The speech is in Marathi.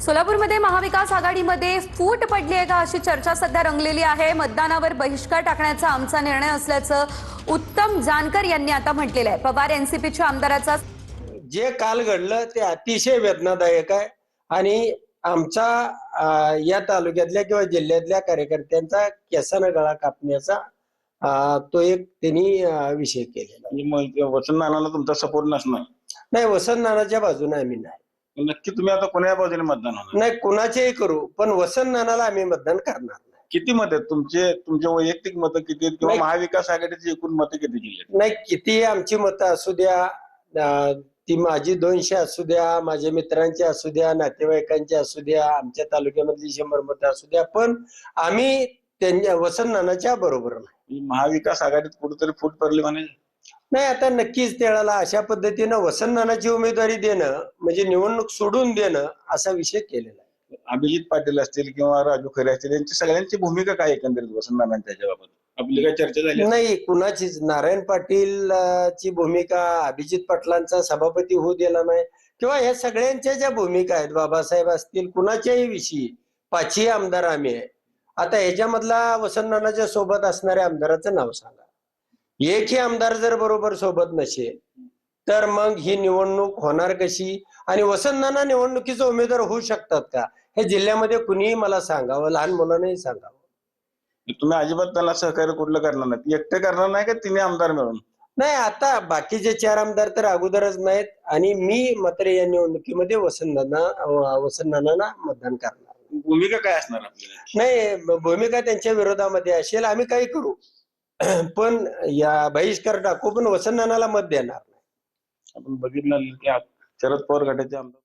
सोलापूरमध्ये महाविकास आघाडीमध्ये फूट पडली आहे का अशी चर्चा सध्या रंगलेली आहे। मतदानावर बहिष्कार टाकण्याचा आमचा निर्णय असल्याचं उत्तम जानकर यांनी आता म्हटलेलं आहे। पवार एनसीपीच्या आमदाराचा जे काल घडलं ते अतिशय वेदनादायक आहे आणि आमचा या तालुक्यातल्या किंवा जिल्ह्यातल्या कार्यकर्त्यांचा केसानं गळा कापण्याचा तो एक त्यांनी विषय केलेला। वसंत नानाला तुमचा सपोर्ट नसणार? नाही, वसंत नानाच्या बाजूने आम्ही नाही। नक्की तुम्ही आता कोणत्या बाजूने मतदान होणार? नाही, कुणाचेही करू, पण वसंत नानाला आम्ही मतदान करणार नाही। किती मत आहेत तुमचे वैयक्तिक मतं किती आहेत किंवा महाविकास आघाडीची एकूण मतं किती जिल्ह्यात? नाही, किती आमची मतं असू द्या, ती माझी 200 असू द्या, माझ्या मित्रांची असू द्या, नातेवाईकांची असू द्या, आमच्या तालुक्यामधली 100 मतं असू द्या, पण आम्ही त्यांच्या वसंत नानाच्या बरोबर नाही। महाविकास आघाडीत कुठेतरी फूट पडली म्हणे? नाही, आता नक्कीच त्याला अशा पद्धतीनं वसंत नानाची उमेदवारी देणं म्हणजे निवडणूक सोडून देणं असा विषय केलेला आहे। अभिजित पाटील असतील किंवा राजू खरे असतील यांची सगळ्यांची भूमिका काय एकंदरीत वसंत नानांच्या बाबत आपली काय चर्चा झाली? नाही, कुणाचीच। नारायण पाटील ची भूमिका, अभिजित पाटलांचा सभापती होऊ दिला नाही किंवा या सगळ्यांच्या ज्या भूमिका आहेत, बाबासाहेब असतील, कुणाच्याही विषयी 5ही आमदार आम्ही आहे। आता ह्याच्यामधला वसंत नानाच्या सोबत असणाऱ्या आमदाराचं नाव सांगा। एकही आमदार जर बरोबर सोबत नसेल तर मग ही निवडणूक होणार कशी? आणि वसंत नाना निवडणुकीचा उमेदवार होऊ शकतात का हे जिल्ह्यामध्ये कुणीही मला सांगावं, लहान मुलांनाही सांगावं। तुम्ही अजिबात त्यांना सहकार्य कुठलं करणार नाही? एकटे करणार नाही का तिन्ही आमदार मिळून? नाही, आता बाकीचे 4 आमदार तर अगोदरच नाहीत आणि मी मात्र या निवडणुकीमध्ये वसंत नानांना मतदान करणार। भूमिका काय असणार आपल्याला? नाही, भूमिका त्यांच्या विरोधामध्ये असेल, आम्ही काही करू पण या बहिष्कार टाकू, पण वसंत नानाला मत देणार नाही। आपण बघितलं की शरद पवार गटाचे आमदार